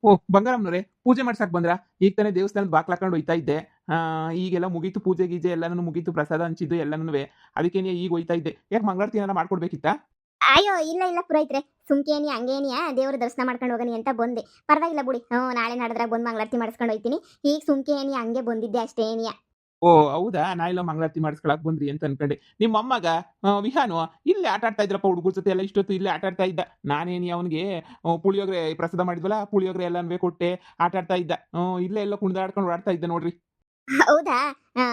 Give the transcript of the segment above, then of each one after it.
ಓ ಬಂಗಾರಮ್ಮನವ್ರೆ ಪೂಜೆ ಮಾಡ್ಸಕ್ ಬಂದ್ರಾ? ಈಗ ತಾನೇ ದೇವಸ್ಥಾನದ ಬಾಕ್ಲ ಹಾಕೊಂಡು ಹೋಯ್ತಾ ಇದ್ದೆ. ಈಗೆಲ್ಲ ಮುಗೀತು ಪೂಜೆ ಗೀಜೆ ಎಲ್ಲಾನು ಮುಗೀತು, ಪ್ರಸಾದ ಹಂಚಿದ್ದು ಎಲ್ಲಾನುವೆ. ಅದಕ್ಕೇನೆ ಈಗ ಹೋಯ್ತಾ ಇದ್ದೆ. ಯಾಕೆ ಮಂಗಳಾರತಿ ಏನಾರ ಮಾಡ್ಕೊಡ್ಬೇಕಿತ್ತಾ? ಅಯ್ಯೋ ಇಲ್ಲ ಇಲ್ಲ ಪುರೋಹಿತ್ರೆ, ಸುಮ್ಕೇನಿ ಹಂಗೇನಿಯಾ ದೇವ್ರ ದರ್ಶನ ಮಾಡ್ಕೊಂಡು ಹೋಗನಿ ಅಂತ ಬಂದೆ. ಪರವಾಗಿಲ್ಲ ಬಿಡಿ, ನಾಳೆ ನಾಡಿದ್ರಾಗ ಬಂದು ಮಂಗಳಾರತಿ ಮಾಡಿಸ್ಕೊಂಡು ಹೋಯ್ತೀನಿ. ಈಗ ಸುಮ್ಕೇನಿ ಹಂಗೆ ಬಂದಿದ್ದೆ ಅಷ್ಟೇ ಏನಿಯಾ. ಓ ಹೌದಾ? ನಾ ಎಲ್ಲ ಮಂಗಳಾರತಿ ಮಾಡಿಸ್ಕೊಳಕ್ ಬಂದ್ರಿ ಅಂತ ಅನ್ಕೊಂಡೆ. ನಿಮ್ಮ ಮೊಮ್ಮಗ ವಿಹಾನು ಇಲ್ಲೇ ಆಟ ಆಡ್ತಾ ಇದ್ರಪ್ಪ, ಹುಡುಗರ ಜೊತೆ ಎಲ್ಲ ಇಷ್ಟೊತ್ತು ಇಲ್ಲೇ ಆಟ ಆಡ್ತಾ ಇದ್ದ. ನಾನೇನಿ ಅವನಿಗೆ ಪುಳಿಯೋಗರೆ ಪ್ರಸಾದ ಮಾಡಿದ್ವಲ್ಲ, ಪುಳಿಯೋಗರೆ ಎಲ್ಲಾನು ಕೊಟ್ಟೆ, ಆಟ ಆಡ್ತಾ ಇದ್ದ. ಇಲ್ಲೇ ಎಲ್ಲ ಕುಣಿದಾಡ್ಕೊಂಡು ಓಡಾಡ್ತಾ ಇದ್ದ ನೋಡ್ರಿ. ಹೌದಾ? ಆ,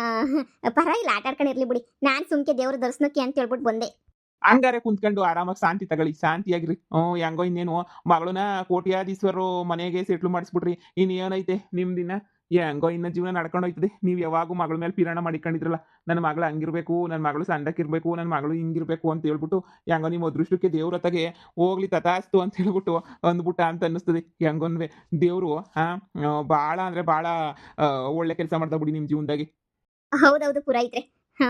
ಪರವಾಗಿಲ್ಲ, ಆಟ ಆಡ್ಕೊಂಡಿರ್ಲಿ ಬಿಡಿ. ನಾನು ಸುಮ್ಕೆ ದೇವ್ರ ದರ್ಶನಕ್ಕೆ ಅಂತ ಹೇಳ್ಬಿಟ್ಟು ಬಂದೆ. ಹಂಗಾರೆ ಕುಂತ್ಕೊಂಡು ಆರಾಮಾಗಿ ಶಾಂತಿ ತಗೊಳ್ಳಿ, ಶಾಂತಿಯಾಗಿರಿ. ಹೆಂಗೋ ಇನ್ನೇನು ಮಗಳನ್ನ ಕೋಟ್ಯಾಧೀಶ್ವರರು ಮನೆಗೆ ಸೆಟ್ಲು ಮಾಡಿಸ್ಬಿಟ್ರಿ. ಏನೈತೆ ನಿಮ್ದಿನ್ನ ಹೆಂಗೋ ಇನ್ನ ಜೀವನ ನಡ್ಕೊಂಡು ಹೋಯ್ತದೆ. ನೀವು ಯಾವಾಗೂ ಮಗಳ ಮೇಲೆ ಪಿರಾಣ ಮಾಡಿಕೊಂಡಿದ್ರಲ್ಲ, ನನ್ನ ಮಗಳು ಹಂಗಿರ್ಬೇಕು, ನನ್ನ ಮಗಳು ಸಣ್ಣಕ್ಕಿರ್ಬೇಕು, ನನ್ನ ಮಗಳು ಹಿಂಗಿರ್ಬೇಕು ಅಂತ ಹೇಳ್ಬಿಟ್ಟು ಹೆಂಗೋ ನಿಮ್ಮ ಅದೃಷ್ಟಕ್ಕೆ ದೇವ್ರ ಹತ್ತಗೆ ಹೋಗ್ಲಿ ತಥಾಸ್ತು ಅಂತ ಹೇಳ್ಬಿಟ್ಟು ಅಂದ್ಬಿಟ್ಟ ಅಂತ ಅನ್ನಿಸ್ತದೆ. ಹೆಂಗೊನ್ವೆ ದೇವರು ಭಾಳ ಅಂದ್ರೆ ಭಾಳ ಒಳ್ಳೆ ಕೆಲಸ ಮಾಡ್ತಾ ಬಿಡಿ ನಿಮ್ಮ ಜೀವನದಾಗೆ. ಹೌದೌದು ಪುರೋಹಿತ್ರೆ. ಹಾ,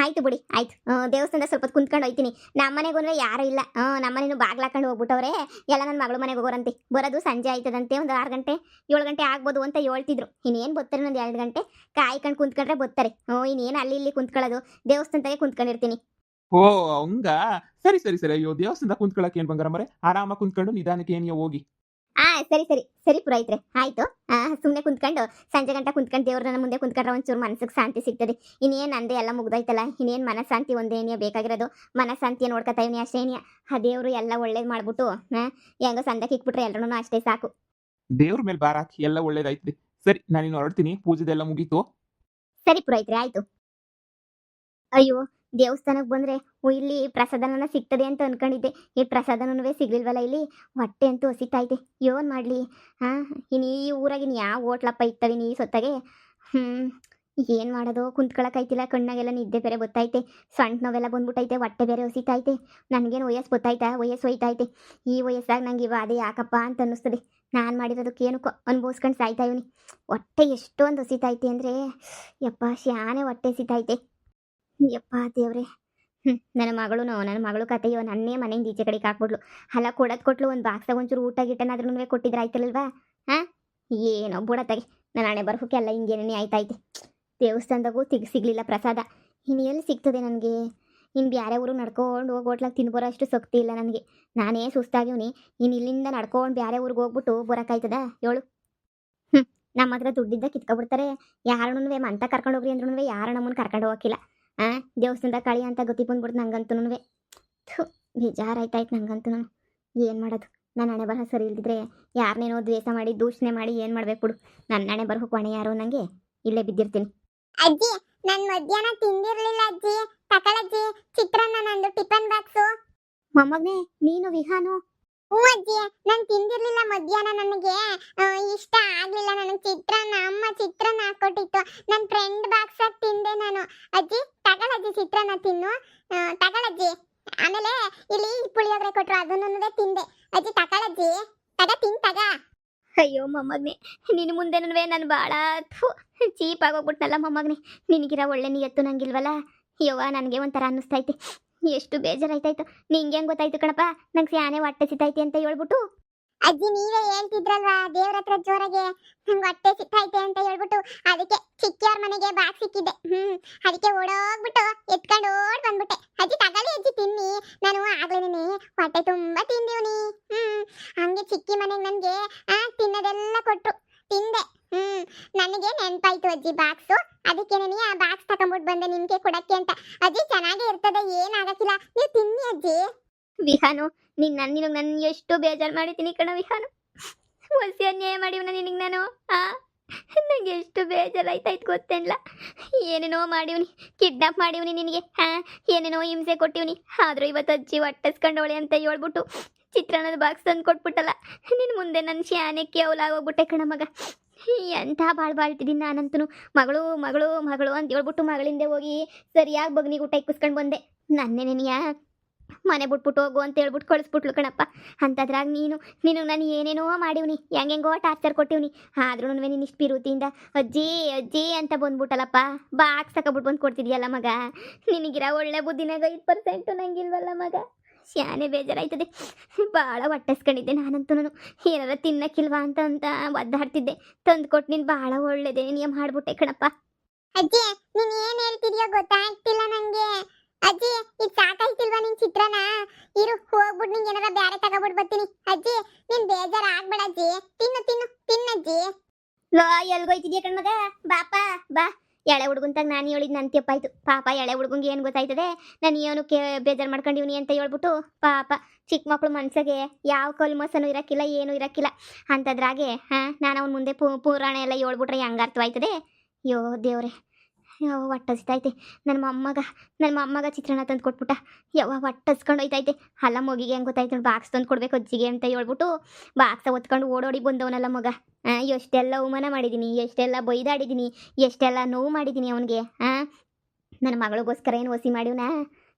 ಆಯ್ತು ಬಿಡಿ, ಆಯ್ತು. ದೇವಸ್ಥಾನದ ಸ್ವಲ್ಪ ಹೊತ್ತು ಕುಂತ್ಕೊಂಡು ಹೋಯ್ತೀನಿ. ನಮ್ಮ ಮನೆಗೂ ಯಾರು ಇಲ್ಲ. ನಮ್ಮನೇನು ಬಾಗ್ಲು ಹಾಕೊಂಡು ಹೋಗ್ಬಿಟ್ಟವ್ರೆ. ಎಲ್ಲ ನನ್ನ ಮಗಳ ಮನೆಗೆ ಹೋಗೋರಂತೆ. ಬರೋದು ಸಂಜೆ ಆಯ್ತದಂತೆ, ಒಂದು 6 ಗಂಟೆ 7 ಗಂಟೆ ಆಗ್ಬೋದು ಅಂತ ಹೇಳ್ತಿದ್ರು. ಇನ್ನೇನು ಬರ್ತಾರೆ, ಒಂದು 2 ಗಂಟೆ ಕಾಯ್ಕೊಂಡು ಕುಂತ್ಕೊಂಡ್ರೆ ಬರ್ತಾರೆ. ಇನ್ನೇನು ಅಲ್ಲಿ ಇಲ್ಲಿ ಕುಂತ್ಕೊಳ್ಳೋದು, ದೇವಸ್ಥಾನದಾಗೆ ಕುಂತ್ಕೊಂಡಿರ್ತೀನಿ. ಓ ಹಂಗಾ? ಸರಿ ಸರಿ ಸರಿ. ಅಯ್ಯೋ ದೇವಸ್ಥಾನದಾಗ ಕುಂತ್ಕೊಳಕ್ಕೆ ಏನು ಬಂಗಾರಮ್ಮರೆ, ಆರಾಮಾಗಿ ಕುಂತ್ಕೊಂಡು ನಿಧಾನಕ್ಕೆ ಏನಿಯೋ ಹೋಗಿ. ಸರಿ ಸರಿ ಸರಿ ಪುರೋಹಿತ್ರೆ, ಆಯ್ತು. ಸುಮ್ಮನೆ ಕುಂತ್ಕೊಂಡು ಸಂಜೆ ಗಂಟೆ ಕುಂತ್ಕೊಂಡು ದೇವ್ರನ್ನ ಮುಂದೆ ಕುಂತ್ಕೊಂಡ್ರೆ ಒಂಚೂರು ಮನಸ್ಸಿಗೆ ಶಾಂತಿ ಸಿಗ್ತದೆ. ಇನ್ನೇನು ನಂದೇ ಎಲ್ಲ ಮುಗ್ದೋಯ್ತಲ್ಲ, ಇನ್ನೇನು ಮನಃಶಾಂತಿ ಒಂದೇನಿಯ ಬೇಕಾಗಿರೋದು. ಮನಃಶಾಂತಿಯ ನೋಡ್ಕೊತಾ ಇವನಿ ಅಷ್ಟೇನಿಯ. ಆ ದೇವರು ಎಲ್ಲ ಒಳ್ಳೇದು ಮಾಡ್ಬಿಟ್ಟು ಹೆಂಗೋ ಸಂದಕ್ಕೆ ಇಕ್ಬಿಟ್ರೆ ಎಲ್ರೂ ಅಷ್ಟೇ ಸಾಕು. ದೇವ್ರ ಮೇಲೆ ಭಾರ ಹಾಕಿ ಎಲ್ಲ ಒಳ್ಳೇದಾಯ್ತದೆ. ಸರಿ ನಾನಿನ್ನು ಹೊರಡ್ತೀನಿ, ಪೂಜೆದೆಲ್ಲ ಮುಗೀತು. ಸರಿ ಪುರೋಹಿತ್ರೆ, ಆಯ್ತು. ಅಯ್ಯೋ, ದೇವಸ್ಥಾನಕ್ಕೆ ಬಂದ್ರೆ ಇಲ್ಲಿ ಪ್ರಸಾದನ ಸಿಗ್ತದೆ ಅಂತ ಅನ್ಕೊಂಡಿದ್ದೆ. ಈ ಪ್ರಸಾದನೂ ಸಿಗ್ಲಿಲ್ವಲ್ಲ ಇಲ್ಲಿ. ಹೊಟ್ಟೆ ಅಂತೂ ಹಸಿತೈತೆ. ಏನ್ ಮಾಡ್ಲಿ? ಇನ್ನು ಈ ಊರಾಗಿನ ಯಾವ ಹೋಟ್ಲಪ್ಪ ಇತ್ತವಿನ ಈ ಸೊತ್ತಾಗೆ. ಏನ್ ಮಾಡೋದು, ಕುಂತ್ಕೊಳಕೈತಿಲ್ಲ. ಕಣ್ಣಾಗೆಲ್ಲ ನಿದ್ದೆ ಬೇರೆ ಗೊತ್ತೈತೆ. ಸೊಂಟ ನೋವೆಲ್ಲ ಬಂದ್ಬಿಟ್ಟೈತೆ, ಹೊಟ್ಟೆ ಬೇರೆ ಹಸಿತೈತೆ. ನನಗೇನು ವಯಸ್ಸು ಗೊತ್ತಾಯ್ತಾ? ವಯಸ್ಸು ಹೋಯ್ತೈತೆ. ಈ ವಯಸ್ಸಾಗ ನಂಗೆ ಅದೇ ಯಾಕಪ್ಪ ಅಂತ ಅನ್ನಿಸ್ತದೆ. ನಾನು ಮಾಡಿರೋದಕ್ಕೆ ಏನಕ್ಕೋ ಅನ್ಭವಿಸ್ಕೊಂಡು ಸಾಯ್ತಾ ಇವನಿ. ಹೊಟ್ಟೆ ಎಷ್ಟೊಂದು ಹಸಿತೈತೆ ಅಂದರೆ ಯಪ್ಪ, ಶಾನೆ ಹೊಟ್ಟೆ ಹಸಿತೈತೆ. ಯಪ್ಪ ದೇವ್ರೆ. ನನ್ನ ಮಗಳು ಕತೆಯೋ ನನ್ನೇ ಮನೆಯಿಂದ ಈಚೆ ಕಡೆಗೆ ಹಾಕ್ಬಿಡ್ಲು. ಅಲ್ಲ ಕೊಡೋದು ಕೊಟ್ಲು, ಒಂದು ಬಾಕ್ಸಾಗ ಒಂಚೂರು ಊಟ ಗಿಟ್ಟನಾದ್ರೂ ಕೊಟ್ಟಿದ್ರೆ ಆಯ್ತಲ್ವಾ? ಏನೋ ಬುಡತ್ತಾಗೆ ನನ್ನ ಹಣೆ ಬರಹಕ್ಕೆ ಎಲ್ಲ ಹಿಂಗೇನೇ ಆಯ್ತೈತೆ. ದೇವಸ್ಥಾನದಾಗೂ ಸಿಗ್ಲಿಲ್ಲ ಪ್ರಸಾದ. ಇನ್ನು ಎಲ್ಲಿ ಸಿಗ್ತದೆ ನನಗೆ? ಇನ್ನು ಬೇರೆ ಊರು ನಡ್ಕೊಂಡು ಹೋಗಿ ಹೋಟ್ಲಾಗ ತಿನ್ಬರೋ ಅಷ್ಟು ಶಕ್ತಿ ಇಲ್ಲ ನನಗೆ. ನಾನೇ ಸುಸ್ತಾಗಿವ್ನಿ. ಇನ್ನು ಇಲ್ಲಿಂದ ನಡ್ಕೊಂಡು ಬೇರೆ ಊರಿಗೆ ಹೋಗ್ಬಿಟ್ಟು ಬರೋಕ್ಕಾಯ್ತದ ಹೇಳು? ನಮ್ಮ ಹತ್ರ ದುಡ್ಡಿದ್ದ ಕಿತ್ಕೊಬಿಡ್ತಾರೆ. ಯಾರನ್ನೂ ಮಂತ ಕರ್ಕೊಂಡು ಹೋಗ್ರಿ ಅಂದ್ರೂ ಯಾರು ನಮ್ಮನ್ನು ಕರ್ಕೊಂಡು ಹೋಗಕ್ಕಿಲ್ಲ. ದೇವಸ್ಥಾನದಾಗ ಕಳಿ ಅಂತ ಗೊತ್ತಿ ಬಂದ್ಬಿಡ್ತು ನಂಗಂತೂ. ಬೇಜಾರಾಯ್ತಾಯ್ತು ನಂಗಂತೂ. ಏನು ಮಾಡೋದು? ನನ್ನ ಹಣೆ ಬರಹ ಸರಿ ಇಲ್ದಿದ್ರೆ ಯಾರನ್ನೇನೋ ದ್ವೇಷ ಮಾಡಿ ದೂಷಣೆ ಮಾಡಿ ಏನು ಮಾಡ್ಬೇಕು ಬಿಡು. ನನ್ನ ಹಣೆ ಬರಹಕ್ಕೆ ಹೊಣೆ ಯಾರು ನನಗೆ? ಇಲ್ಲೇ ಬಿದ್ದಿರ್ತೀನಿ. ಅಜ್ಜಿ, ನಾನು ಮಧ್ಯಾಹ್ನ ತಿಂದಿರ್ಲಿಲ್ಲ ಅಜ್ಜಿ. ತಕಳಜ್ಜಿ, ಚಿತ್ರಾನ್ನ ನಂದು ಟಿಫನ್ ಬಾಕ್ಸು. ಮೊಮ್ಮಗನೇ ನೀನು ವಿಹಾನು? ಹ್ಞೂ ಅಜ್ಜಿ, ನಾನು ತಿಂದಿರ್ಲಿಲ್ಲ ಮಧ್ಯಾಹ್ನ. ನನಗೆ ಇಷ್ಟ ಆಗ್ಲಿಲ್ಲ. ನನಗೆ ಚಿತ್ರಾನ್ನ, ಅಮ್ಮ ಚಿತ್ರಾನ್ನ ಹಾಕೊಟ್ಟಿತ್ತು. ನನ್ನ ಫ್ರೆಂಡ್ ಬಾಕ್ಸಾಗ ತಿಂದೆ ನಾನು. ಅಜ್ಜಿ ತಗಳಜ್ಜಿ, ಚಿತ್ರಾನ್ನ ತಿನ್ನು. ತಗಳಜ್ಜಿ. ಆಮೇಲೆ ಇಲ್ಲಿ ಪುಳಿಯೋಗರೆ ಕೊಟ್ರು, ಅದನ್ನು ತಿಂದೆ. ಅಜ್ಜಿ ತಗಳಜ್ಜಿ, ತಗ. ಅಯ್ಯೋ ಮೊಮ್ಮಗನೇ, ನಿನ್ನ ಮುಂದೆನೂ ನಾನು ಭಾಳ ಚೀಪ್ ಆಗೋಗ್ಬಿಟ್ನಲ್ಲ ಮೊಮ್ಮಗನೇ. ನಿನಗಿರೋ ಒಳ್ಳೆ ನಿಯತ್ತು ನಂಗಿಲ್ವಲ್ಲ. ಯವ್ವ, ನನಗೆ ಒಂಥರ ಅನ್ನಿಸ್ತೈತೆ. ಎಷ್ಟು ಬೇಜಾರಾಯ್ತಾಯ್ತು. ನಿಂಗೆ ಹೆಂಗೆ ಗೊತ್ತಾಯ್ತು ಕಣಪ್ಪ ನಂಗೆ ಸ್ಯಾನೆ ಹೊಟ್ಟೆ ಸಿತೈತೆ ಅಂತ ಹೇಳ್ಬಿಟ್ಟು? ಅಜ್ಜಿ ನೀವೇ ಹೇಳ್ತಿದ್ರಲ್ವಾ ದೇವ್ರ ಹತ್ರ ಜೋರಾಗೆ ನಂಗೆ ಹೊಟ್ಟೆ ಸಿಕ್ಕೈತೆ ಅಂತ ಹೇಳ್ಬಿಟ್ಟು, ಅದಕ್ಕೆ ಚಿಕ್ಕಿಯವ್ರ ಮನೆಗೆ ಬಾಕ್ಸ್ ಸಿಕ್ಕಿದ್ದೆ. ಅದಕ್ಕೆ ಓಡೋಗ್ಬಿಟ್ಟು ಎತ್ಕೊಂಡು ಓಡ್ ಬಂದ್ಬಿಟ್ಟೆ. ಅಜ್ಜಿ ತಗೊಳ್ಳಿ ಅಜ್ಜಿ, ತಿನ್ನಿ. ನಾನು ಆಗ್ಲೇನೆ ಹೊಟ್ಟೆ ತುಂಬಾ ತಿಂದೀವ್ನಿ. ಹಂಗೆ ಚಿಕ್ಕಿ ಮನೆಗೆ ನನಗೆ ತಿನ್ನೋದೆಲ್ಲ ಕೊಟ್ರು, ತಿಂದೆ. ನನಗೆ ನೆನಪಾಯ್ತು ಅಜ್ಜಿ ಬಾಕ್ಸು. ಅದಕ್ಕೆ ನನಗೆ ಆ ಬಾಕ್ಸ್ ತಗೊಂಡ್ಬಿಟ್ಟು ಬಂದೆ ನಿಮ್ಗೆ ಕೊಡಕ್ಕೆ ಅಂತ. ಅಜ್ಜಿ ಚೆನ್ನಾಗೇ ಇರ್ತದೆ, ಏನಾಗಕ್ಕಿಲ್ಲ, ನೀವು ತಿನ್ನಿ ಅಜ್ಜಿ. ವಿಹಾನು, ನಿನಗೆ ನಾನು ಎಷ್ಟು ಬೇಜಾರು ಮಾಡಿದ್ದೀನಿ ಕಣ ವಿಹಾನು. ಹೊಸಿ ಅನ್ಯಾಯ ಮಾಡಿವ್ನ ನಿನಗೆ ನಾನು. ನನಗೆ ಎಷ್ಟು ಬೇಜಾರಾಯ್ತಾಯ್ತು ಗೊತ್ತೇನಿಲ್ಲ. ಏನೇನೋ ಮಾಡಿವ್ನಿ, ಕಿಡ್ನಾಪ್ ಮಾಡಿವ್ನಿ ನಿನಗೆ. ಏನೇನೋ ಹಿಂಸೆ ಕೊಟ್ಟಿವ್ನಿ. ಆದರೂ ಇವತ್ತು ಅಜ್ಜಿ ಹೊಟ್ಟೆಸ್ಕೊಂಡವಳೆ ಅಂತ ಹೇಳ್ಬಿಟ್ಟು ಚಿತ್ರಾನ್ನದ ಬಾಕ್ಸ್ ತಂದು ಕೊಟ್ಬಿಟ್ಟಲ್ಲ. ನಿನ್ನ ಮುಂದೆ ನನ್ನ ಶಾನೆಕ್ಕೆ ಅವಲಾಗೋಗ್ಬಿಟ್ಟೆ ಕಣ ಮಗ. ಎಂಥ ಬಾಳ್ತಿದ್ದೀನಿ ನಾನಂತೂ. ಮಗಳು ಮಗಳು ಮಗಳು ಅಂತ ಹೇಳ್ಬಿಟ್ಟು ಮಗಳಿಂದೆ ಹೋಗಿ ಸರಿಯಾಗಿ ಬಗ್ನಿಗೆ ಊಟ ಇಕ್ಕಿಸ್ಕೊಂಡು ಬಂದೆ. ನನ್ನೇ ನೆನೆಯ ಮನೆ ಬಿಟ್ಬಿಟ್ಟು ಹೋಗು ಅಂತ ಹೇಳ್ಬಿಟ್ಟು ಕಳಿಸ್ಬಿಟ್ಲು ಕಣಪ್ಪ. ಅಂಥದ್ರಾಗ ನೀನು ನಾನು ಏನೇನೋ ಮಾಡಿವ್ನಿ, ಹೆಂಗೆಂಗೋ ಟಾರ್ಚರ್ ಕೊಟ್ಟಿವ್ನಿ. ಆದ್ರೂ ನೀನು ಇಷ್ಟು ಪಿರುತಿಯಿಂದ ಅಜ್ಜಿ ಅಜ್ಜಿ ಅಂತ ಬಂದ್ಬಿಟ್ಟಲ್ಲಪ್ಪ. ಬಾಕ್ಸ್ ತಗೊಬಿಟ್ಟು ಬಂದು ಕೊಡ್ತಿದ್ಯಲ್ಲ ಮಗ. ನಿನಗಿರೋ ಒಳ್ಳೆ ಬುದ್ಧಿನಾಗ 5% ನಂಗಿಲ್ವಲ್ಲ ಮಗ. ಶಾನೆ ಬೇಜಾರಾಯ್ತದೆ. ಭಾಳ ಹೊಟ್ಟೆಸ್ಕೊಂಡಿದ್ದೆ ನಾನಂತೂ. ಏನಾರ ತಿನ್ನಕ್ಕಿಲ್ವಾ ಅಂತ ಒದ್ದಾಡ್ತಿದ್ದೆ. ತಂದ್ಕೊಟ್ಟು ನೀನು ಭಾಳ ಒಳ್ಳೇದೇ ನಿಯಮ ಮಾಡ್ಬಿಟ್ಟೆ ಕಣಪ್ಪ. ಅಜ್ಜಿ ನೀನ್ ಏನ್ ಹೇಳ್ತಿದ್ಯೋ ಗೊತ್ತಾಗ್ತಿಲ್ಲ ನಂಗೆ. ಅಜ್ಜಿ ಇದು ಸಾಕಾಯ್ತಿಲ್ವಾ ನಿನ್ ಚಿತ್ರನ? ಇರು ಹೋಗ್ಬಿಟ್ಟು ನಿಂಗೆ ಏನಾರ ಬ್ಯಾರೆ ತಗೊಬಿಟ್ಟು ಬರ್ತೀನಿ. ಅಜ್ಜಿ ನೀನ್ ಬೇಜಾರ್ ಆಗ್ಬೇಡ ಅಜ್ಜಿ. ತಿನ್ನು ತಿನ್ನು ತಿನ್ನಜ್ಜಿ. ಲೋ ಎಲ್ಗೋಯ್ತಿದ್ಯಾ ಕಣ್ಮಗ? ಬಾಪ ಬಾ. ಎಳೆ ಹುಡುಗಂತಾಗ ನಾನು ಹೇಳಿದ್ ನಂತ್ಯಪ್ಪಾಯ್ತು. ಪಾಪ ಎಳೆ ಹುಡುಗಂಗೆ ಏನು ಗೊತ್ತಾಯ್ತದೆ ನಾನು ಏನಕ್ಕೆ ಬೇಜಾರು ಮಾಡ್ಕೊಂಡಿವ್ನಿ ಅಂತ ಹೇಳ್ಬಿಟ್ಟು. ಪಾಪ ಚಿಕ್ಕ ಮಕ್ಳು ಮನ್ಸಿಗೆ ಯಾವ ಕಲ್ಮಸನೂ ಇರಕ್ಕಿಲ್ಲ, ಏನೂ ಇರಕ್ಕಿಲ್ಲ ಅಂಥದ್ರಾಗೆ ನಾನು ಅವ್ನ ಮುಂದೆ ಪುರಾಣ ಎಲ್ಲ ಹೇಳ್ಬಿಟ್ರೆ ಹೆಂಗೆ ಅರ್ಥವಾಯ್ತದೆ? ಅಯ್ಯೋ ದೇವ್ರೆ, ಹೊಟ್ಟೆ ಹಸಿತೈತೆ. ನನ್ನ ಮೊಮ್ಮಗ ಚಿತ್ರಾನ್ನ ತಂದು ಕೊಟ್ಬಿಟ್ಟ. ಹೊಟ್ಟೆ ಹಸ್ಕೊಂಡು ಹೋಯ್ತೈತೆ. ಅಲ್ಲ ಮಗಿಗೆ ಹೆಂಗೆ ಗೊತ್ತಾಯ್ತು? ಬಾಕ್ಸ್ ತಂದು ಕೊಡ್ಬೇಕು ಅಜ್ಜಿಗೆ ಅಂತ ಹೇಳ್ಬಿಟ್ಟು ಬಾಕ್ಸ ಹೊತ್ಕೊಂಡು ಓಡೋಡಿ ಬಂದವನಲ್ಲ ಮಗ. ಎಷ್ಟೆಲ್ಲ ಅವಮಾನ ಮಾಡಿದ್ದೀನಿ, ಎಷ್ಟೆಲ್ಲ ಬೈದಾಡಿದ್ದೀನಿ, ಎಷ್ಟೆಲ್ಲ ನೋವು ಮಾಡಿದ್ದೀನಿ ಅವನಿಗೆ. ನನ್ನ ಮಗಳಿಗೋಸ್ಕರ ಏನು ಒಸಿ ಮಾಡಿವ್ನಾ?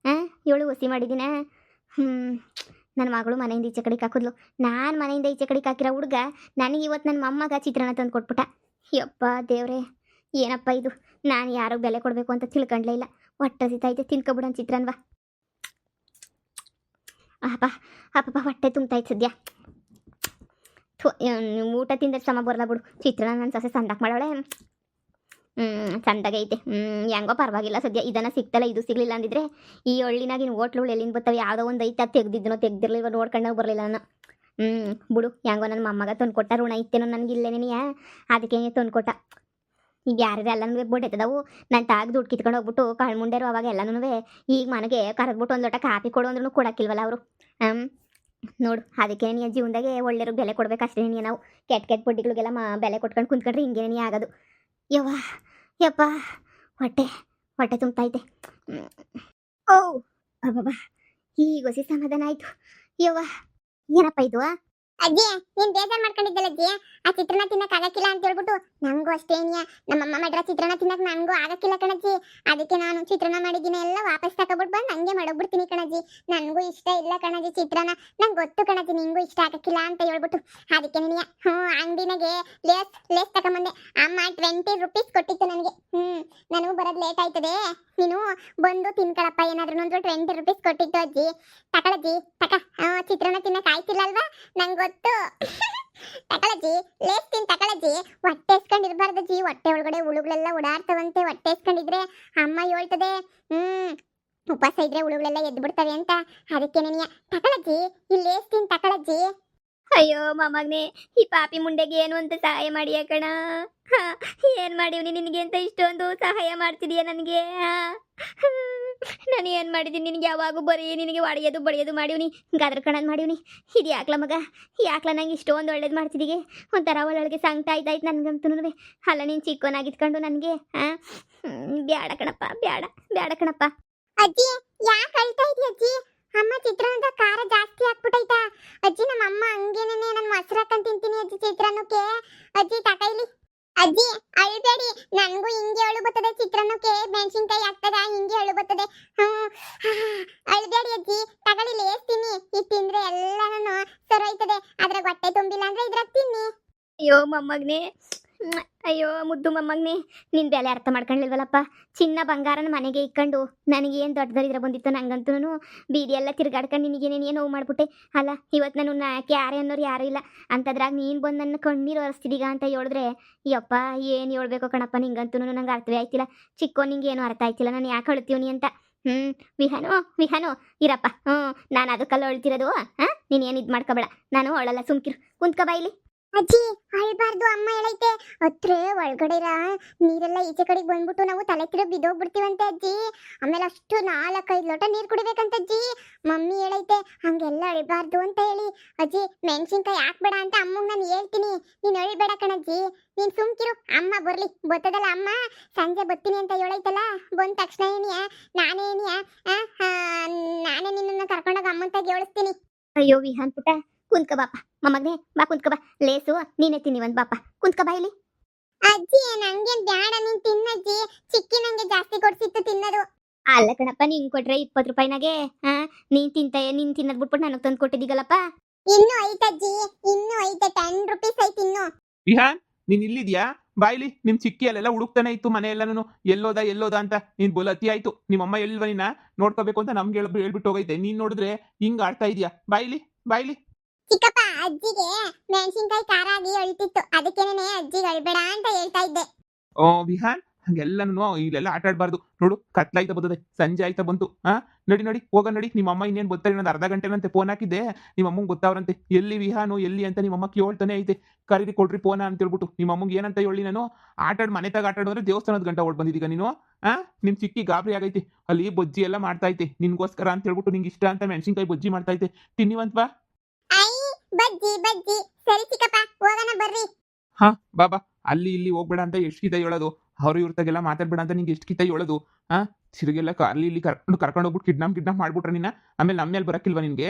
ಇವಳು ಒಸಿ ಮಾಡಿದ್ದೀನ? ನನ್ನ ಮಗಳು ಮನೆಯಿಂದ ಈಚೆ ಕಡೆಗೆ ಹಾಕಿದ್ಲು. ನಾನು ಮನೆಯಿಂದ ಈಚೆ ಕಡೆಗೆ ಹಾಕಿರೋ ಹುಡುಗ ನನಗೆ ಇವತ್ತು ನನ್ನ ಮೊಮ್ಮಗ ಚಿತ್ರಾನ್ನ ತಂದು ಕೊಟ್ಬಿಟ್ಟ. ಯಪ್ಪ ದೇವ್ರೆ, ಏನಪ್ಪ ಇದು? ನಾನು ಯಾರಿಗೆ ಬೆಲೆ ಕೊಡಬೇಕು ಅಂತ ತಿಳ್ಕೊಂಡ್ಲೇ ಇಲ್ಲ. ಹೊಟ್ಟೆ ಹಸಿತೈತೆ, ತಿನ್ಕೊಬಿಡೋಣ ಚಿತ್ರಾನ್ವಾ. ಅಪ್ಪ ಹೊಟ್ಟೆ ತುಂಬ್ತಾಯ್ತು ಸದ್ಯ. ಊಟ ತಿಂದ್ರೆ ಸಮ ಬರಲ್ಲ ಬಿಡು. ಚಿತ್ರಾನ್ನ ನನ್ನ ಸೊಸೆ ಸಂದಾಕ್ ಮಾಡೋಳೆ. ಚಂದಾಗೈತೆ. ಹೆಂಗೋ ಪರವಾಗಿಲ್ಲ ಸದ್ಯ. ಇದನ್ನು ಸಿಗ್ತಲ್ಲ, ಇದು ಸಿಗಲಿಲ್ಲ ಅಂದಿದ್ರೆ ಈ ಹಳ್ಳಿನಾಗಿನ ಹೋಟ್ಲುಗಳು ಎಲ್ಲಿಂದ ಬರ್ತಾವೆ? ಯಾವುದೋ ಒಂದು ಐತೆ ತೆಗ್ದಿದ್ದನೋ ತೆಗ್ದಿರ್ಲಿಲ್ವ ನೋಡ್ಕೊಂಡಾಗ ಬರಲಿಲ್ಲ ನಾನು. ಬಿಡು, ಹೆಂಗೋ ನನ್ನ ಮೊಮ್ಮಗ ತಂದ್ಕೊಟ್ಟ. ಋಣ ಇತ್ತೇನೋ ನನಗಿಲ್ಲೇನೇನಿಯಾ, ಅದಕ್ಕೆ ತಂದ್ಕೊಟ್ಟ. ಈಗ ಯಾರು ಎಲ್ಲನೂ ಬೋಟೈತದವು. ನಾನು ತಾಗ ದುಡ್ಡು ಕಿತ್ಕೊಂಡು ಹೋಗ್ಬಿಟ್ಟು ಕಳ್ಮುಂಡೆರು ಅವಾಗ ಎಲ್ಲನೂ ಈಗ ಮನೆಗೆ ಕರೆದ್ಬಿಟ್ಟು ಒಂದು ಲೋಟ ಕಾಫಿ ಕೊಡು ಅಂದ್ರೂ ಕೊಡೋಕ್ಕಿಲ್ವಲ್ಲ ಅವರು. ನೋಡು, ಅದಕ್ಕೆ ನೀ ಜೀವನದಾಗೆ ಒಳ್ಳೆಯವ್ರಿಗೆ ಬೆಲೆ ಕೊಡ್ಬೇಕಷ್ಟೇ. ನಾವು ಕೆಟ್ಟ ಬಡ್ಡಿಗಳಿಗೆಲ್ಲ ಬೆಲೆ ಕೊಟ್ಕೊಂಡು ಕುಂತ್ಕೊಂಡ್ರೆ ಹಿಂಗೇನೇ ಆಗೋದು. ಯಪ್ಪ ಹೊಟ್ಟೆ ತುಂಬ್ತೈತೆ. ಓ ಅಬ್ಬಬ್ಬಾ, ಈಗ ಹೊಸಿ ಸಮಾಧಾನ ಆಯಿತು. ಏನಪ್ಪ ಇದು? ಅಜ್ಜಿ ನೀನ್ ಬೇಜಾರ್ ಮಾಡ್ಕೊಂಡಿದ್ದಲ್ಲ ಅಜ್ಜಿ, ಆ ಚಿತ್ರಾನ್ನ ತಿನ್ನಕ್ ಆಗಕ್ಕಿಲ್ಲ ಅಂತ ಹೇಳ್ಬಿಟ್ಟು ನಂಗೂ ಅಷ್ಟೇನಿಯ ನಮ್ಮಮ್ಮ ಮಾಡಿರೋ ಚಿತ್ರಾನ್ನ ತಿನ್ನಕ್ ನನಗೂ ಆಗಕ್ಕಿಲ್ಲ ಕಣಜ್ಜಿ. ಅದಕ್ಕೆ ನಾನು ಚಿತ್ರಾನ್ನ ಮಾಡಿದ್ದೀನಿ ಎಲ್ಲ ವಾಪಸ್ ತಗೊಬಿಟ್ಟು ಬಂದು ಹಂಗೆ ಮಾಡೋಗ್ಬಿಡ್ತೀನಿ ಕಣಜ್ಜಿ. ನನಗೂ ಇಷ್ಟ ಇಲ್ಲ ಕಣಜ್ಜಿ ಚಿತ್ರಾನ್ನ. ನಂಗೆ ಗೊತ್ತು ಕಣಜ್ಜಿ ನಿಂಗೂ ಇಷ್ಟ ಆಗಕ್ಕಿಲ್ಲ ಅಂತ ಹೇಳ್ಬಿಟ್ಟು. ಅದಕ್ಕೆ ನೀನಿಯ ಅಂಗಡಿನಾಗೆ ಲೇಸ್ ತಗೊಂಬಂದೆ. ಅಮ್ಮ 20 ರೂಪೀಸ್ ಕೊಟ್ಟಿತ್ತು ನನಗೆ. ನನಗೂ ಬರೋದು ಲೇಟ್ ಆಯ್ತದೆ, ನೀನು ಬಂದು ತಿನ್ಕೊಳಪ್ಪ ಏನಾದ್ರು ಒಂದು 20 ರೂಪೀಸ್ ಕೊಟ್ಟಿತ್ತು ಅಜ್ಜಿ. ತಗೊಳಜ್ಜಿ ಚಿತ್ರಾನ್ನ ತಿನ್ನಕ್ ಆಯ್ತಿಲ್ಲ ಅಲ್ವಾ? ನಂಗೆ ಗೊತ್ತು. ತಗೊಳಜ್ಜಿ, ಲೇಸ್ ತಿನ್ ತಗೊಳಜ್ಜಿ. ಹೊಟ್ಟೆ ಎಸ್ಕೊಂಡಿರ್ಬಾರ್ದಜ್ಜಿ. ಹೊಟ್ಟೆ ಒಳಗಡೆ ಹುಳುಗಳೆಲ್ಲ ಓಡಾಡ್ತವಂತೆ. ಹೊಟ್ಟೆ ಎಸ್ಕೊಂಡಿದ್ರೆ ಅಮ್ಮ ಹೇಳ್ತದೆ ಉಪವಾಸ ಇದ್ರೆ ಹುಳುಗಳೆಲ್ಲ ಎದ್ದು ಬಿಡ್ತವೆ ಅಂತ. ಅದಕ್ಕೆ ನೀನಿಯ ತಗೊಳಜ್ಜಿ, ಈ ಲೇಸ್ ತಿನ್ ತಗೊಳಜ್ಜಿ. ಅಯ್ಯೋ ಮೊಮ್ಮಗನೇ, ಈ ಪಾಪಿ ಮುಂಡೆಗೆ ಏನು ಅಂತ ಸಹಾಯ ಮಾಡಿಯ ಕಣ. ಏನು ಮಾಡಿವ್ನಿ ನಿನಗೆ ಅಂತ ಇಷ್ಟೊಂದು ಸಹಾಯ ಮಾಡ್ತಿದೀಯ ನನಗೆ? ನಾನು ಏನು ಮಾಡಿದ್ದೀನಿ ನಿನಗೆ? ಯಾವಾಗೂ ಬರೀ ನಿನಗೆ ಒಡೆಯೋದು ಬಡಿಯೋದು ಮಾಡಿವ್ನಿ, ಗದ್ರ ಕಣದ್ ಮಾಡಿವ್ನಿ. ಇದು ಯಾಕ್ಲ ಮಗ, ಯಾಕ್ಲ ನಂಗೆ ಇಷ್ಟೊಂದು ಒಳ್ಳೇದು ಮಾಡ್ತಿದ್ದೀಗೆ? ಒಂಥರ ಒಳಗೆ ಸಂಕಟ ಆಯ್ತಾಯ್ತು ನನಗಂತೂ. ಅಲ್ಲ ನೀನು ಚಿಕ್ಕವನಾಗಿತ್ಕೊಂಡು ನನಗೆ ಬ್ಯಾಡ ಕಣಪ್ಪ, ಬ್ಯಾಡ ಕಣಪ್ಪ. ಅಜ್ಜಿ ಯಾಕೆ ಅಳ್ತಾ ಇದೀಯ ಅಜ್ಜಿ? ಅಮ್ಮ ಚಿತ್ರಾನ್ನದ ಖಾರ ಜಾಸ್ತಿ ಹಾಕ್ಬಿಟ್ಟೈತಾ ಅಜ್ಜಿ? ನಮ್ಮ ಅಮ್ಮ ಹಂಗೇನೆ ನಾನು ಮೊಸರು ಹಾಕೊಂಡು ತಿಂತೀನಿ ಅಜ್ಜಿ ಚಿತ್ರಾನ್ನಕ್ಕೆ. ಅಜ್ಜಿ ತಕೈಲಿ. ಅಜ್ಜಿ ಅಳ್ಬೇಡಿ, ನನಗೂ ಹಿಂಗೆ ಅಳು ಬರ್ತದೆ. ಚಿತ್ರಾನ್ನಕ್ಕೆ ಮೆಣಸಿನ್ಕಾಯಿ ಹಾಕ್ತದ ಹಿಂಗೆ ಅಳು ಬರ್ತದೆ. ಅಳ್ಬೇಡಿ ಅಜ್ಜಿ, ತಗೊಳ್ಳಿ ಲೇಸ್ ತಿನ್ನಿ. ಇದು ತಿಂದ್ರೆ ಎಲ್ಲಾನು ಸರೋಯ್ತದೆ. ಅದ್ರಾಗ ಹೊಟ್ಟೆ ತುಂಬಿಲ್ಲ ಅಂದ್ರೆ ಇದ್ರಾಗ ತಿನ್ನಿ. ಅಯ್ಯೋ ಮೊಮ್ಮಗನೇ, ಅಯ್ಯೋ ಮುದ್ದು ಮೊಮ್ಮಗನೇ, ನಿನ್ನ ಬೆಲೆ ಅರ್ಥ ಮಾಡ್ಕೊಂಡಿಲ್ವಲ್ಲಪ್ಪ. ಚಿನ್ನ ಬಂಗಾರನ ಮನೆಗೆ ಇಕ್ಕೊಂಡು ನನಗೇನು ದೊಡ್ಡ ದರಿದ್ರ ಬಂದಿತ್ತು ನಂಗಂತೂ. ಬೀದಿ ಎಲ್ಲ ತಿರ್ಗಾಡ್ಕೊಂಡು ನಿನಗೇನೇನು ನೋವು ಮಾಡ್ಬಿಟ್ಟೆ ಅಲ್ಲ. ಇವತ್ತು ನಾನು ಕ್ಯಾರೆ ಅನ್ನೋರು ಯಾರೂ ಇಲ್ಲ ಅಂಥದ್ರಾಗ ನೀನು ಬಂದು ನನ್ನ ಕಣ್ಣೀರು ಒರೆಸ್ತಿದೀಗ ಅಂತ ಹೇಳಿದ್ರೆ ಯಪ್ಪ ಏನು ಹೇಳ್ಬೇಕು ಕಣಪ್ಪ ನಿಂಗಂತೂ. ನಂಗೆ ಅರ್ಥವೇ ಆಯ್ತಿಲ್ಲ. ಚಿಕ್ಕೋ ನಿಂಗೆ ಏನು ಅರ್ಥ ಆಯ್ತಿಲ್ಲ ನಾನು ಯಾಕೆ ಅಳ್ತೀವ್ನಿ ಅಂತ. ವಿಹಾನು ಇರಪ್ಪ. ನಾನು ಅದಕ್ಕೆಲ್ಲ ಅಳ್ತಿರೋದು. ನೀನೇನು ಇದು ಮಾಡ್ಕೋಬೇಡ, ನಾನು ಅಳಲ್ಲ, ಸುಮ್ಕಿರು, ಕುಂತ್ಕೊ ಬಾ ಇಲ್ಲಿ. ಅಜ್ಜಿ ಅಳ್ಬಾರ್ದು, ಅಮ್ಮ ಹೇಳೈತೆ. ಹತ್ರ ಒಳಗಡೆ ನೀರೆಲ್ಲ ಈಚೆ ಕಡೆಗೆ ಬಂದ್ಬಿಟ್ಟು ನಾವು ತಲೆ ತಿರುಗಿ ಬಿದ್ದೋಗ್ಬಿಡ್ತೀವಂತೆ ಅಜ್ಜಿ. ಆಮೇಲೆ ಅಷ್ಟು 4-5 ಲೋಟ ನೀರು ಕುಡಿಬೇಕಂತ ಅಜ್ಜಿ. ಮಮ್ಮಿ ಹೇಳೈತೆ ಹಂಗೆಲ್ಲ ಅಳ್ಬಾರ್ದು ಅಂತ ಹೇಳಿ. ಅಜ್ಜಿ ಮೆಣಸಿನ್ಕಾಯಿ ಹಾಕ್ಬೇಡ ಅಂತ ಅಮ್ಮಗೆ ನಾನು ಹೇಳ್ತೀನಿ. ನೀನು ಅಳ್ಬೇಡ ಕಣಜ್ಜಿ, ನೀನು ಸುಮ್ಕಿರು. ಅಮ್ಮ ಬರ್ಲಿ, ಬರ್ತದಲ್ಲ ಅಮ್ಮ, ಸಂಜೆ ಬರ್ತೀನಿ ಅಂತ ಹೇಳೈತಲ್ಲ. ಬಂದ ತಕ್ಷಣ ನಾನೇ ನಿನ್ನನ್ನು ಕರ್ಕೊಂಡೋಗಿ ಅಮ್ಮಂತಾಗಿ ಹೇಳಿಸ್ತೀನಿ. ಅಯ್ಯೋ ವಿಹಾನ್ ಪುಟ್ಟ, ಕುಂತ್ಕ ಬಾಪ. ಮೊಮ್ಮಗನೇ ಬಾ ಕುಂತ್ಕ ಬಾ. ಲೇಸು ನೀನೇ ತಿನ್ನಿ ಒಂದು ಬಾಪ, ಕುಂತ್ಕ ಬಾ ಇಲ್ಲಿ. ಅಜ್ಜಿ ನಂಗೇನ್ ಬ್ಯಾಡ, ನೀನ್ ತಿನ್ನಜ್ಜಿ. ಚಿಕ್ಕಿ ನಂಗೆ ಜಾಸ್ತಿ ಕೊಡ್ಸಿತ್ತು ತಿನ್ನೋದು. ಅಲ್ಲ ಕಣಪ್ಪ, ನಿಂಗೆ ಕೊಟ್ರೆ 20 ರೂಪಾಯಿನಾಗೆ ನೀನು ತಿನ್ನೋದು ಬಿಟ್ಬಿಟ್ಟು ನನಗೆ ತಂದು ಕೊಟ್ಟಿದ್ದೀಗಲ್ಲಪ್ಪ. ಇನ್ನೂ ಐತಜ್ಜಿ, ಇನ್ನೂ ಐತೆ. 10 ರೂಪೀಸ್ ಐತಿ ಇನ್ನು. ವಿಹಾನ್, ನೀನ್ ಇಲ್ಲಿದ್ಯಾ? ಬಾಯ್ಲಿ ನಿಮ್ ಚಿಕ್ಕಿ ಅಲ್ಲೆಲ್ಲ ಹುಡುಕ್ತಾನೆ ಇತ್ತು ಮನೆ ಎಲ್ಲಾನು ಎಲ್ಲೋದ ಅಂತ ನೀನ್ ಅತಿ ಆಯ್ತು ನಿಮ್ಮಮ್ಮ ಎಲ್ಲಿಲ್ವ ನಿನ್ನ ನೋಡ್ಕೋಬೇಕು ಅಂತ ನಮ್ಗೆ ಹೇಳ್ಬಿಟ್ಟು ಹೋಗೈತೆ ನೀನ್ ನೋಡಿದ್ರೆ ಹಿಂಗ್ ಆಡ್ತಾ ಇದೀಯಾ ಬಾಯ್ಲಿ ಚಿಕ್ಕಪ್ಪ ಅಜ್ಜಿಗೆ ಮೆಣಸಿನ್ಕಾಯಿ ಖಾರ ಆಗಿ ಅಳ್ತಿತ್ತು ಅದಕ್ಕೇನೆ ಅಜ್ಜಿಗೆ ಅಳ್ಬೇಡ ಅಂತ ಹೇಳ್ತಾ ಇದ್ದೆ. ಓ ವಿಹಾನ್ ಹಂಗೆಲ್ಲನು ಇಲ್ಲೆಲ್ಲ ಆಟ ಆಡ್ಬಾರ್ದು ನೋಡು ಕತ್ಲಾಯ್ತಾ ಬರ್ತದೆ ಸಂಜೆ ಆಯ್ತಾ ಬಂತು ನಡಿ ಹೋಗ ನಡಿ ನಿಮ್ಮಮ್ಮ ಇನ್ನೇನು ಬರ್ತಾರೆ ಇನ್ನೊಂದು ಅರ್ಧ ಗಂಟೆನಂತೆ ಫೋನ್ ಹಾಕಿದ್ದೆ ನಿಮ್ಮಮ್ಮಂಗೆ ಗೊತ್ತಾವ್ರಂತೆ ಎಲ್ಲಿ ವಿಹಾನು ಎಲ್ಲಿ ಅಂತ ನಿಮ್ಮಮ್ಮ ಕೇಳ್ತಾನೆ ಐತೆ ಕರೀರಿ ಕೊಡ್ರಿ ಫೋನ ಅಂತ ಹೇಳ್ಬಿಟ್ಟು ನಿಮ್ಮಮ್ಮಂಗೆ ಏನಂತ ಹೇಳಿ ನಾನು ಮನೆ ತಾಗ ಆಟ ಆಡಿದ್ರೆ ದೇವಸ್ಥಾನದ ಗಂಟ ಓಡ್ ಬಂದಿದ್ದೀಗ ನೀನು ನಿಮ್ ಚಿಕ್ಕಿ ಗಾಬರಿ ಆಗೈತಿ ಅಲ್ಲಿ ಬಜ್ಜಿ ಎಲ್ಲ ಮಾಡ್ತಾ ಐತೆ ನಿನ್ಗೋಸ್ಕರ ಅಂತ ಹೇಳ್ಬಿಟ್ಟು ನಿಂಗೆ ಇಷ್ಟ ಅಂತ ಮೆಣಸಿನ್ಕಾಯಿ ಬಜ್ಜಿ ಮಾಡ್ತಾ ಐತೆ ತಿನ್ನಿವಂತ ಐ ಬಜ್ಜಿ ಸರಿ ಚಿಕ್ಕಪ್ಪ ಹೋಗೋಣ ಬರ್ರಿ. ಬಾಬಾ ಅಲ್ಲಿ ಇಲ್ಲಿ ಹೋಗ್ಬೇಡ ಅಂತ ಎಷ್ಟು ಕಿತ ಹೇಳೋದು ಅವ್ರು ಇವ್ರತಾಗೆಲ್ಲ ಮಾತಾಡ್ಬೇಡ ಅಂತ ನಿಂಗೆ ಎಷ್ಟು ಕಿತ ಹೇಳೋದು ತಿರುಗೆಲ್ಲ ಅಲ್ಲಿ ಇಲ್ಲಿ ಕರ್ಕೊಂಡು ಹೋಗ್ಬಿಟ್ಟು ಕಿಡ್ನಾಪ್ ಮಾಡ್ಬಿಟ್ರೆ ನೀನ ಆಮೇಲೆ ನಮ್ಮ ಮೇಲೆ ಬರಕ್ಕಿಲ್ವಾ ನಿನ್ಗೆ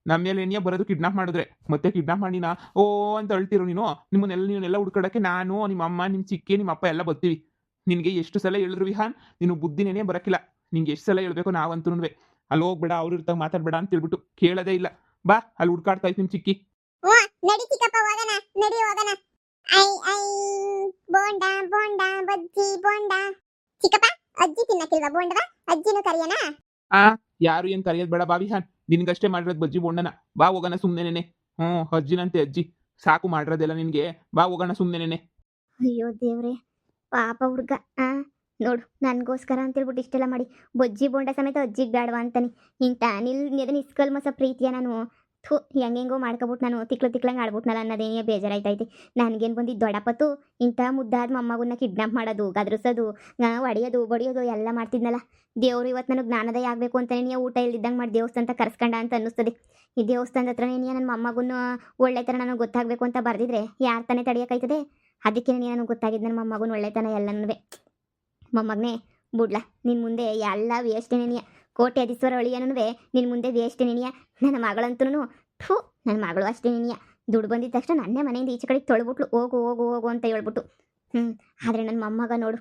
ನಮ್ಮ ಮೇಲೆ ಏನಿಯಾ ಬರೋದು ಕಿಡ್ನಾಪ್ ಮಾಡಿದ್ರೆ ಮತ್ತೆ ಕಿಡ್ನಾಪ್ ಮಾಡಿನ ಓ ಅಂತ ಅಳ್ತಿರೋ ನೀವೆಲ್ಲ ಹುಡ್ಕೊಡಕ್ಕೆ ನಾನು ನಿಮ್ಮ ಅಮ್ಮ ನಿಮ್ಮ ಚಿಕ್ಕಿ ನಿಮ್ಮ ಅಪ್ಪ ಎಲ್ಲ ಬರ್ತೀವಿ ನಿನ್ಗೆ ಎಷ್ಟು ಸಲ ಹೇಳಿದ್ರು ವಿಹಾನ್ ನೀನು ಬುದ್ಧಿನೇನೆ ಬರಕ್ಕಿಲ್ಲ ನಿಂಗೆ ಎಷ್ಟು ಸಲ ಹೇಳ್ಬೇಕು ನಾವಂತೂ ಅಲ್ಲಿ ಹೋಗ್ಬೇಡ ಅವ್ರು ಇರ್ತಾಗ ಮಾತಾಡ್ಬೇಡ ಅಂತ ಹೇಳ್ಬಿಟ್ಟು ಕೇಳೋದೇ ಇಲ್ಲ ಬಾ ಅಲ್ಲಿ ಹುಡ್ಕಾಡ್ತಾ ಇತ್ತು ನಿಮ್ ಚಿಕ್ಕಿ ನಡಿ ಚಿಕ್ಕಪ್ಪ ಹೋಗೋಣ ನಡಿ ಹೋಗೋಣ. ಐ ಬೋಂಡ ಬಜ್ಜಿ ಬೋಂಡ. ಚಿಕ್ಕಪ್ಪ ಅಜ್ಜಿ ತಿನ್ನಕ್ಕಿಲ್ವಾ ಬೋಂಡವ ಅಜ್ಜಿನೂ ಕರಿಯನ? ಯಾರು ಏನ್ ಕರೆಯೋದ್ ಬೇಡ ಬಾ ವಿಹಾನ್ ನಿನ್ಗಷ್ಟೇ ಮಾಡಿರೋದು ಬಜ್ಜಿ ಬೋಂಡನ ಬಾ ಹೋಗೋಣ ಸುಮ್ನೆನೆ ಅಜ್ಜಿನಂತೆ ಅಜ್ಜಿ ಸಾಕು ಮಾಡಿರೋದೆಲ್ಲ ನಿನ್ಗೆ ಬಾ ಹೋಗೋಣ ಸುಮ್ನೆನೆ. ಅಯ್ಯೋ ದೇವ್ರೆ ಪಾಪ ಹುಡ್ಗ ನೋಡು ನನಗೋಸ್ಕರ ಅಂತೇಳ್ಬಿಟ್ಟು ಇಷ್ಟೆಲ್ಲ ಮಾಡಿ ಬಜ್ಜಿ ಬೋಂಡ ಸಮೇತ ಅಜ್ಜಿಗೆ ಬೇಡವಾ ಅಂತಾನೆ ಇಂಥ ಅದನ್ನ ಇಸ್ಕಲ್ ಮಸ ಪ್ರೀತಿಯ ನಾನು ಹೆಂಗೆಂಗೋ ಮಾಡ್ಕೊಬಿಟ್ಟು ನಾನು ತಿಕ್ಲಂಗೆ ಆಡ್ಬಿಟ್ನಲ್ಲ ಅನ್ನೋದೇನೇ ಬೇಜಾರಾಯ್ತೈತಿ ನನಗೇನು ಬಂದಿದ್ದು ದೊಡ್ಡಪತ್ತು ಇಂಥ ಮುದ್ದಾದ ಮೊಮ್ಮಗನ್ನ ಕಿಡ್ನಾಪ್ ಮಾಡೋದು ಗದರಿಸೋದು ಹೊಡೆಯೋದು ಬಡಿಯೋದು ಎಲ್ಲ ಮಾಡ್ತಿದ್ನಲ್ಲ ದೇವ್ರು ಇವತ್ತು ನನಗೆ ಜ್ಞಾನೋದಯ ಆಗಬೇಕು ಅಂತಲೇ ನೀವು ಊಟ ಇಲ್ದಿದ್ದಂಗೆ ಮಾಡಿ ದೇವಸ್ಥಾನ ಕರ್ಸ್ಕೊಂಡ ಅಂತ ಅನ್ನಿಸ್ತದೆ ಈ ದೇವಸ್ಥಾನದ ಹತ್ರನೇ ನನ್ನ ಮೊಮ್ಮಗನ್ನು ಒಳ್ಳೆ ಥರ ನನಗೆ ಗೊತ್ತಾಗಬೇಕು ಅಂತ ಬರೆದಿದ್ರೆ ಯಾರು ತಾನೇ ತಡೆಯೋಕ್ಕಾಯ್ತದೆ ಅದಕ್ಕೆ ನನಗೆ ಗೊತ್ತಾಗಿದ್ದು ನನ್ನ ಮೊಮ್ಮಗನ ಒಳ್ಳೆತನ ಎಲ್ಲನೂ ಮೊಮ್ಮಗನೇ ಬಿಡ್ಲ ನಿನ್ನ ಮುಂದೆ ಎಲ್ಲ ವೇಸ್ಟೇನೆನಿಯ ಕೋಟ್ಯಾಧೀಶ್ವರ ಅಳಿಯನೂ ನಿನ್ನ ಮುಂದೆ ವೇಸ್ಟೇನೆನಿಯ ನನ್ನ ಮಗಳಂತೂ ನನ್ನ ಮಗಳು ಅಷ್ಟೇನೆನಿಯ ದುಡ್ಡು ಬಂದಿದ್ದ ತಕ್ಷಣ ನನ್ನೇ ಮನೆಯಿಂದ ಈಚೆ ಕಡೆಗೆ ತೊಳ್ಬಿಟ್ಲು ಹೋಗು ಅಂತ ಹೇಳ್ಬಿಟ್ಟು ಆದರೆ ನನ್ನ ಮೊಮ್ಮಗ ನೋಡು